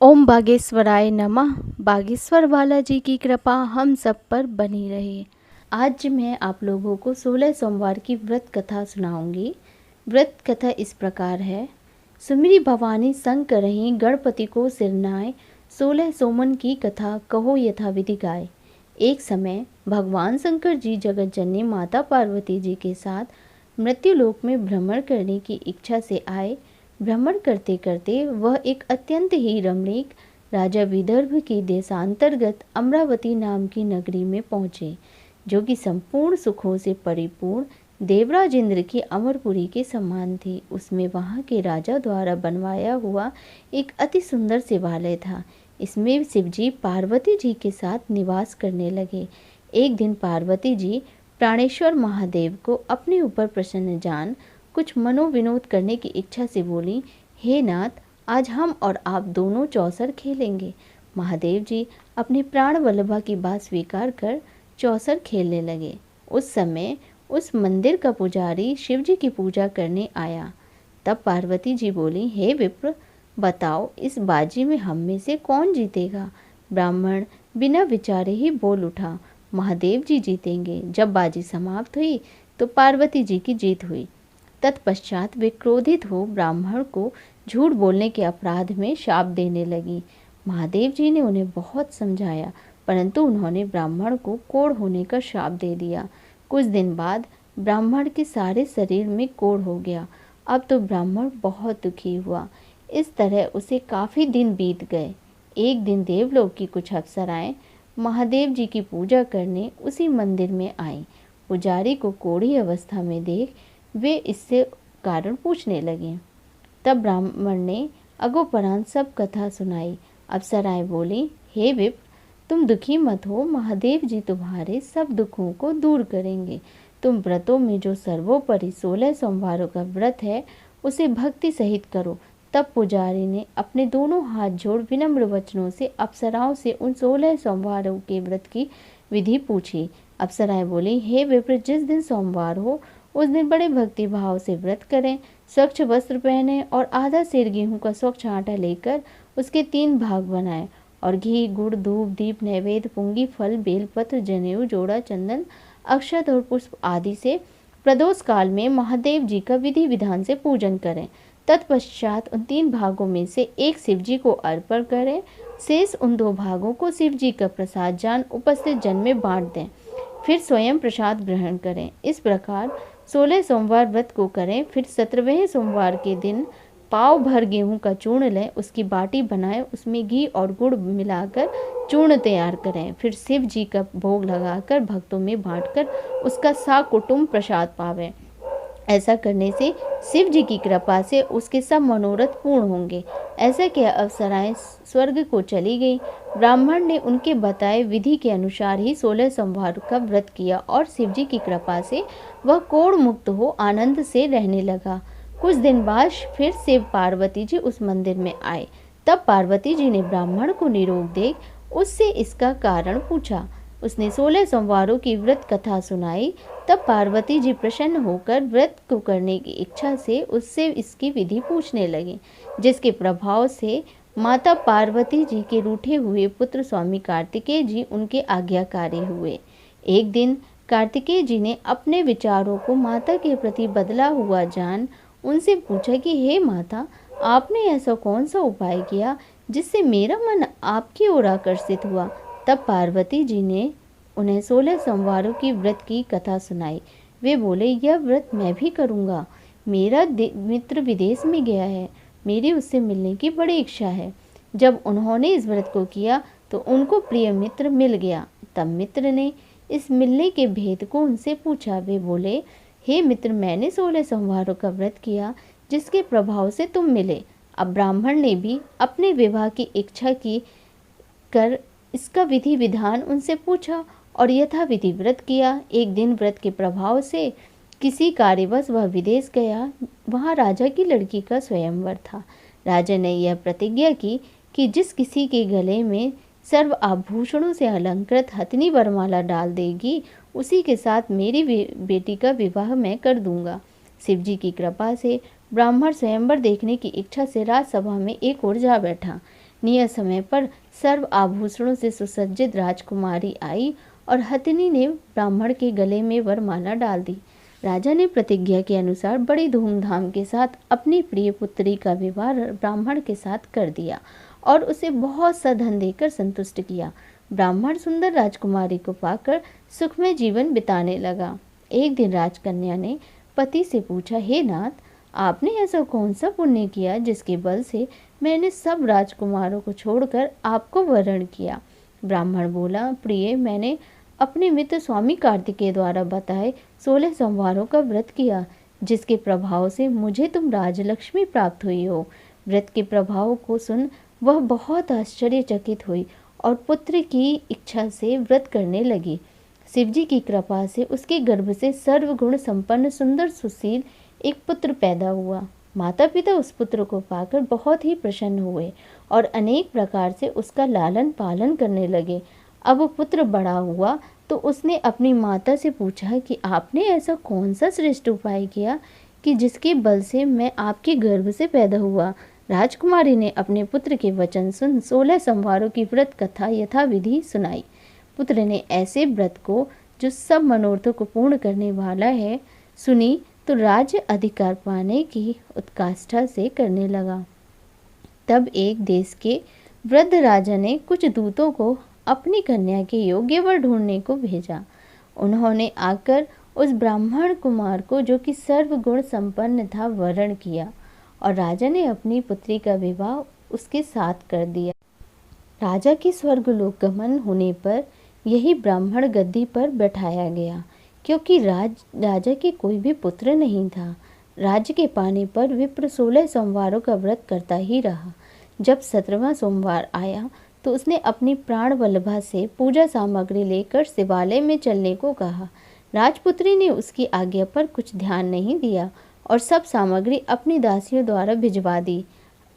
ओम बागेश्वराय नमः। बागेश्वर बालाजी की कृपा हम सब पर बनी रहे। आज मैं आप लोगों को 16 सोमवार की व्रत कथा सुनाऊंगी। व्रत कथा इस प्रकार है। सुमिरी भवानी संग करहीं गणपति को सिरनाए, 16 सोमन की कथा कहो यथाविधि गाय। एक समय भगवान शंकर जी जगत जननी माता पार्वती जी के साथ मृत्युलोक में भ्रमण करने की इच्छा से आए। भ्रमण करते करते वह एक अत्यंत ही रमणीक राजा विदर्भ की देशांतर्गत अमरावती नाम की नगरी में पहुँचे, जो कि संपूर्ण सुखों से परिपूर्ण देवराज इंद्र की अमरपुरी के समान थी। उसमें वहाँ के राजा द्वारा बनवाया हुआ एक अति सुंदर शिवालय था। इसमें शिवजी पार्वती जी के साथ निवास करने लगे। एक दिन पार्वती जी प्राणेश्वर महादेव को अपने ऊपर प्रसन्न जान कुछ मनोविनोद करने की इच्छा से बोली, हे नाथ, आज हम और आप दोनों चौसर खेलेंगे। महादेव जी अपनी प्राण वल्लभा की बात स्वीकार कर चौसर खेलने लगे। उस समय उस मंदिर का पुजारी शिव जी की पूजा करने आया। तब पार्वती जी बोली, हे विप्र, बताओ इस बाजी में हम में से कौन जीतेगा। ब्राह्मण बिना विचारे ही बोल उठा, महादेव जी जीतेंगे। जब बाजी समाप्त हुई तो पार्वती जी की जीत हुई। तत्पश्चात वे क्रोधित हो ब्राह्मण को झूठ बोलने के अपराध में शाप देने लगी। महादेव जी ने उन्हें बहुत समझाया, परंतु उन्होंने ब्राह्मण को कोढ़ होने का शाप दे दिया। कुछ दिन बाद ब्राह्मण के सारे शरीर में कोढ़ हो गया। अब तो ब्राह्मण बहुत दुखी हुआ। इस तरह उसे काफ़ी दिन बीत गए। एक दिन देवलोक की कुछ अप्सराएं महादेव जी की पूजा करने उसी मंदिर में आईं। पुजारी को कोढ़ी अवस्था में देख वे इससे कारण पूछने लगे। तब ब्राह्मण ने अगोपरांत सब कथा सुनाई। अप्सराएं बोली, हे विप्र, तुम दुखी मत हो, महादेव जी तुम्हारे सब दुखों को दूर करेंगे। तुम व्रतों में जो सर्वोपरि 16 सोमवारों का व्रत है उसे भक्ति सहित करो। तब पुजारी ने अपने दोनों हाथ जोड़ विनम्र वचनों से अप्सराओं से उन 16 सोमवारों के व्रत की विधि पूछी। अप्सराएं बोली, हे विप्र, जिस दिन सोमवार हो उस दिन बड़े भक्ति भाव से व्रत करें। स्वच्छ वस्त्र पहने और आधा सेर गेहूं का स्वच्छ आटा लेकर उसके 3 भाग बनाएं और घी, गुड़, धूप, दीप, नैवेद्य, पुंगी, फल, बेलपत्र, जनेऊ, जोड़ा, चंदन, अक्षत और पुष्प आदि से प्रदोष काल में महादेव जी का विधि विधान से पूजन करें। तत्पश्चात उन 3 भागों में से एक शिव जी को अर्पण करें। शेष उन 2 भागों को शिव जी का प्रसाद जान उपस्थित जन में बांट दें। फिर स्वयं प्रसाद ग्रहण करें। इस प्रकार 16 सोमवार व्रत को करें। फिर 17वें सोमवार के दिन पाव भर गेहूं का चूर्ण लें, उसकी बाटी बनाएं, उसमें घी और गुड़ मिलाकर चूर्ण तैयार करें। फिर शिव जी का भोग लगाकर भक्तों में बांटकर उसका साकुटुम्ब प्रसाद पावें। ऐसा करने से शिव जी की कृपा से उसके सब मनोरथ पूर्ण होंगे। ऐसा किया अप्सराएं स्वर्ग को चली गई। ब्राह्मण ने उनके बताए विधि के अनुसार ही 16 सोमवार का व्रत किया और शिव जी की कृपा से वह कोढ़ मुक्त हो आनंद से रहने लगा। कुछ दिन बाद फिर शिव पार्वती जी उस मंदिर में आए। तब पार्वती जी ने ब्राह्मण को निरोग देख उससे इसका कारण पूछा। उसने 16 सोमवारों की व्रत कथा सुनाई। तब पार्वती जी प्रसन्न होकर व्रत को करने की इच्छा से उससे इसकी विधि पूछने लगी, जिसके प्रभाव से माता पार्वती जी के रूठे हुए पुत्र स्वामी कार्तिकेय जी उनके आज्ञाकारी हुए। एक दिन कार्तिकेय जी ने अपने विचारों को माता के प्रति बदला हुआ जान उनसे पूछा कि हे माता, आपने ऐसा कौन सा उपाय किया जिससे मेरा मन आपकी ओर आकर्षित हुआ। तब पार्वती जी ने उन्हें 16 सोमवारों की व्रत की कथा सुनाई। वे बोले, यह व्रत मैं भी करूँगा। मेरा मित्र विदेश में गया है, मेरी उससे मिलने की बड़ी इच्छा है। जब उन्होंने इस व्रत को किया तो उनको प्रिय मित्र मिल गया। तब मित्र ने इस मिलने के भेद को उनसे पूछा। वे बोले, हे मित्र, मैंने 16 सोमवारों का व्रत किया जिसके प्रभाव से तुम मिले। अब ब्राह्मण ने भी अपने विवाह की इच्छा की कर इसका विधि विधान उनसे पूछा और यथाविधि व्रत किया। एक दिन व्रत के प्रभाव से किसी कार्यवश वह विदेश गया। वहाँ राजा की लड़की का स्वयंवर था। राजा ने यह प्रतिज्ञा की कि जिस किसी के गले में सर्व आभूषणों से अलंकृत हथनी वरमाला डाल देगी उसी के साथ मेरी बेटी का विवाह मैं कर दूंगा। शिव जी की कृपा से ब्राह्मण स्वयंवर देखने की इच्छा से राजसभा में एक ओर जा बैठा। नियत समय पर सर्व आभूषणों से सुसज्जित राजकुमारी आई और हथिनी ने ब्राह्मण के गले में वरमाला डाल दी। राजा ने प्रतिज्ञा के अनुसार बड़ी धूमधाम के साथ अपनी प्रिय पुत्री का विवाह ब्राह्मण के साथ कर दिया और उसे बहुत सा धन देकर संतुष्ट किया। ब्राह्मण सुंदर राजकुमारी को पाकर सुखमय जीवन बिताने लगा। एक दिन राजकन्या ने पति से पूछा, हे नाथ, आपने ऐसा कौन सा पुण्य किया जिसके बल से मैंने सब राजकुमारों को छोड़कर आपको वरण किया? ब्राह्मण बोला, प्रिय, मैंने अपने मित्र स्वामी कार्तिकेय द्वारा बताए 16 सोमवारों का व्रत किया, जिसके प्रभाव से मुझे तुम राजलक्ष्मी प्राप्त हुई हो। व्रत के प्रभाव को सुन वह बहुत आश्चर्यचकित हुई और पुत्र की इच्छा से व्रत करने लगी। शिवजी की कृपा से उसके गर्भ से सर्वगुण संपन्न सुंदर सुशील एक पुत्र पैदा हुआ। माता पिता उस पुत्र को पाकर बहुत ही प्रसन्न हुए और अनेक प्रकार से उसका लालन पालन करने लगे। अब वो पुत्र बड़ा हुआ तो उसने अपनी माता से पूछा कि आपने ऐसा कौन सा श्रेष्ठ उपाय किया कि जिसके बल से मैं आपके गर्भ से पैदा हुआ? राजकुमारी ने अपने पुत्र के वचन सुन 16 सोमवारों की व्रत कथा यथाविधि सुनाई। पुत्र ने ऐसे व्रत को, जो सब मनोरथों को पूर्ण करने वाला है, सुनी तो राज्य अधिकार पाने की उत्काष्ठा से करने लगा। तब एक देश के वृद्ध राजा ने कुछ दूतों को अपनी कन्या के योग्य वर ढूंढने को भेजा। उन्होंने आकर उस ब्राह्मण कुमार को, जो कि सर्वगुण संपन्न था, वरण किया और राजा ने अपनी पुत्री का विवाह उसके साथ कर दिया। राजा के स्वर्गलोक गमन होने पर यही ब्राह्मण गद्दी पर बैठाया गया, क्योंकि राजा के कोई भी पुत्र नहीं था। राज्य के पाने पर विप्र 16 सोमवारों का व्रत करता ही रहा। जब 17वां सोमवार आया तो उसने अपनी प्राण वल्लभा से पूजा सामग्री लेकर शिवालय में चलने को कहा। राजपुत्री ने उसकी आज्ञा पर कुछ ध्यान नहीं दिया और सब सामग्री अपनी दासियों द्वारा भिजवा दी,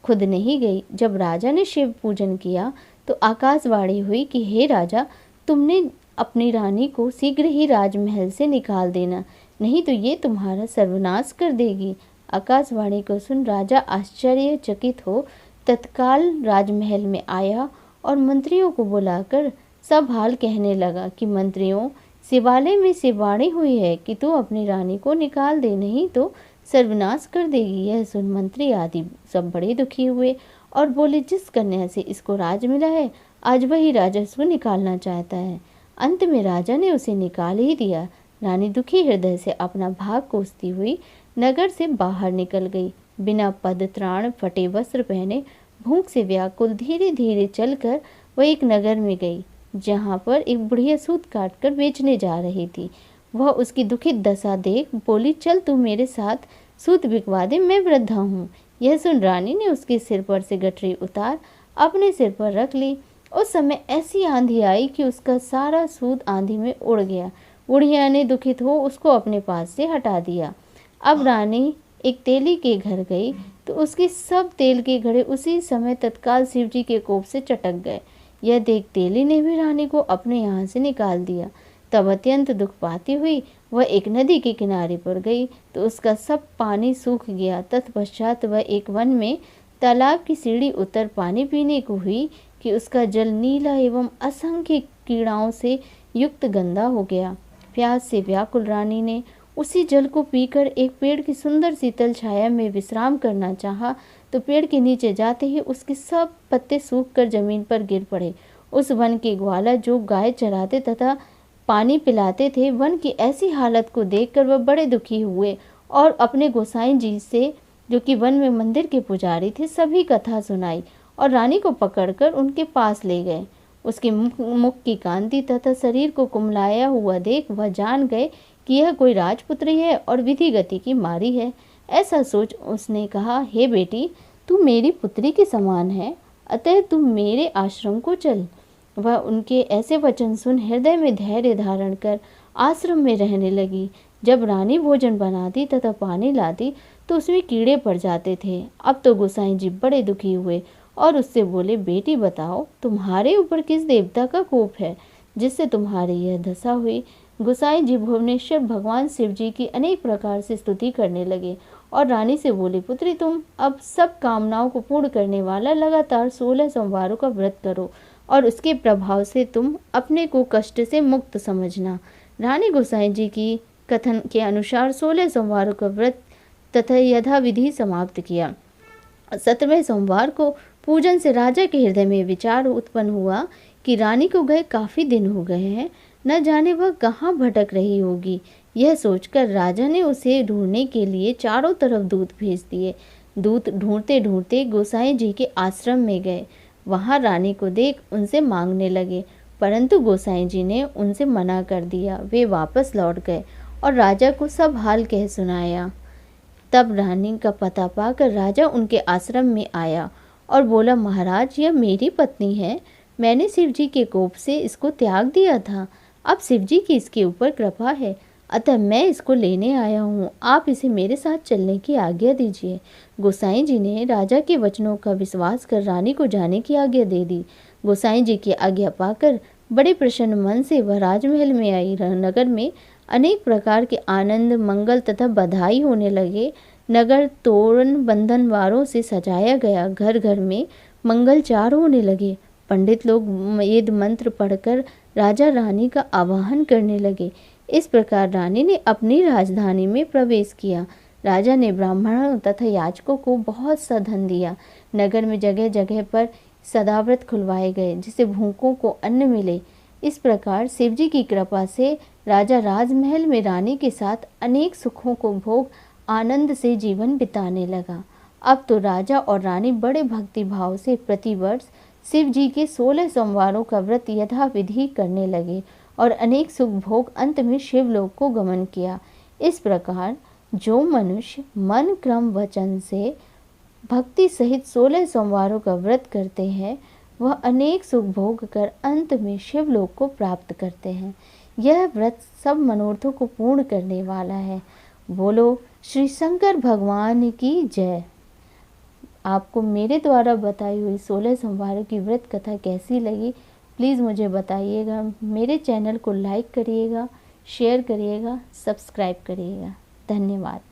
खुद नहीं गई। जब राजा ने शिव पूजन किया तो आकाशवाणी हुई कि हे राजा, तुमने अपनी रानी को शीघ्र ही राजमहल से निकाल देना, नहीं तो ये तुम्हारा सर्वनाश कर देगी। आकाशवाणी को सुन राजा आश्चर्यचकित हो तत्काल राजमहल में आया और मंत्रियों को बुलाकर सब हाल कहने लगा कि मंत्रियों, शिवालय में शिवाणी हुई है कि तू अपनी रानी को निकाल दे, नहीं तो सर्वनाश कर देगी। यह सुन मंत्री आदि सब बड़े दुखी हुए और बोले, जिस कन्या से इसको राज मिला है, आज वही राजा इसको निकालना चाहता है। अंत में राजा ने उसे निकाल ही दिया। रानी दुखी हृदय से अपना भाग कोसती हुई नगर से बाहर निकल गई। बिना पद त्राण, फटे वस्त्र पहने, भूख से व्याकुल धीरे धीरे चलकर वह एक नगर में गई, जहाँ पर एक बुढ़िया सूत काटकर बेचने जा रही थी। वह उसकी दुखित दशा देख बोली, चल तू मेरे साथ सूत बिकवा दे, मैं वृद्धा हूँ। यह सुन रानी ने उसके सिर पर से गठरी उतार अपने सिर पर रख ली। उस समय ऐसी आंधी आई कि उसका सारा सूत आंधी में उड़ गया। बुढ़िया ने दुखित हो उसको अपने पास से हटा दिया। अब रानी एक तेली के घर गई तो उसके सब तेल के घड़े उसी समय तत्काल शिवजी के कोप से चटक गए। यह देख तेली ने भी रानी को अपने यहाँ से निकाल दिया। तब अत्यंत दुख पाती हुई वह एक नदी के किनारे पर गई तो उसका सब पानी सूख गया। तत्पश्चात वह एक वन में तालाब की सीढ़ी उतर पानी पीने को हुई कि उसका जल नीला एवं असंख्य कीड़ाओं से युक्त गंदा हो गया। प्यास से व्याकुल रानी ने उसी जल को पीकर एक पेड़ की सुंदर शीतल छाया में विश्राम करना चाहा तो पेड़ के नीचे जाते ही उसके सब पत्ते सूखकर जमीन पर गिर पड़े। उस वन के ग्वाला जो गाय चराते तथा पानी पिलाते थे, वन की ऐसी हालत को देखकर वह बड़े दुखी हुए और अपने गोसाई जी से, जो कि वन में मंदिर के पुजारी थे, सभी कथा सुनाई और रानी को पकड़कर उनके पास ले गए। उसके मुख की कांति तथा शरीर को कुमलाया हुआ देख वह जान गए कि यह कोई राजपुत्री है और विधि गति की मारी है। ऐसा सोच उसने कहा, हे बेटी, तू मेरी पुत्री के समान है, अतः तू मेरे आश्रम को चल। वह उनके ऐसे वचन सुन हृदय में धैर्य धारण कर आश्रम में रहने लगी। जब रानी भोजन बनाती तथा पानी लाती तो उसमें कीड़े पड़ जाते थे। अब तो गोसाई जी बड़े दुखी हुए और उससे बोले, बेटी बताओ, तुम्हारे ऊपर किस देवता का कोप है जिससे तुम्हारी यह दशा हुई? गोसाई जी भुवनेश्वर भगवान शिव जी की अनेक प्रकार से स्तुति करने लगे और रानी से बोले, पुत्री तुम अब सब कामनाओं को पूर्ण करने वाला लगातार 16 सोमवारों का व्रत करो और उसके प्रभाव से तुम अपने को कष्ट से मुक्त समझना। रानी गोसाई जी की कथन के अनुसार 16 सोमवारों का व्रत तथा यथाविधि समाप्त किया। 17वें सोमवार को पूजन से राजा के हृदय में विचार उत्पन्न हुआ कि रानी को गए काफी दिन हो गए हैं, न जाने वह कहाँ भटक रही होगी। यह सोचकर राजा ने उसे ढूंढने के लिए चारों तरफ दूत भेज दिए। दूत ढूंढते ढूंढते गोसाई जी के आश्रम में गए। वहां रानी को देख उनसे मांगने लगे, परंतु गोसाई जी ने उनसे मना कर दिया। वे वापस लौट गए और राजा को सब हाल कह सुनाया। तब रानी का पता पाकर राजा उनके आश्रम में आया और बोला, महाराज यह मेरी पत्नी है, मैंने शिव जी के कोप से इसको त्याग दिया था। अब शिव जी की इसके ऊपर कृपा है, अतः मैं इसको लेने आया हूँ। आप इसे मेरे साथ चलने की आज्ञा दीजिए। गोसाई जी ने राजा के वचनों का विश्वास कर रानी को जाने की आज्ञा दे दी। गोसाई जी की आज्ञा पाकर बड़े प्रसन्न मन से वह राजमहल में आई। नगर में अनेक प्रकार के आनंद, मंगल तथा बधाई होने लगे। नगर तोरण बंधनवारों से सजाया गया। घर घर में मंगलचार होने लगे। पंडित लोग वेद मंत्र पढ़कर राजा रानी का आवाहन करने लगे। इस प्रकार रानी ने अपनी राजधानी में प्रवेश किया। राजा ने ब्राह्मणों तथा याचकों को बहुत सा धन दिया। नगर में जगह जगह पर सदाव्रत खुलवाए गए, जिससे भूखों को अन्न मिले। इस प्रकार शिवजी की कृपा से राजा राजमहल में रानी के साथ अनेक सुखों को भोग आनंद से जीवन बिताने लगा। अब तो राजा और रानी बड़े भक्ति भाव से प्रतिवर्ष शिव जी के 16 सोमवारों का व्रत यथाविधि करने लगे और अनेक सुख भोग अंत में शिवलोक को गमन किया। इस प्रकार जो मनुष्य मन क्रम वचन से भक्ति सहित 16 सोमवारों का व्रत करते हैं, वह अनेक सुख भोग कर अंत में शिवलोक को प्राप्त करते हैं। यह व्रत सब मनोरथों को पूर्ण करने वाला है। बोलो श्री शंकर भगवान की जय। आपको मेरे द्वारा बताई हुई 16 सोमवारों की व्रत कथा कैसी लगी, प्लीज़ मुझे बताइएगा। मेरे चैनल को लाइक करिएगा, शेयर करिएगा, सब्सक्राइब करिएगा। धन्यवाद।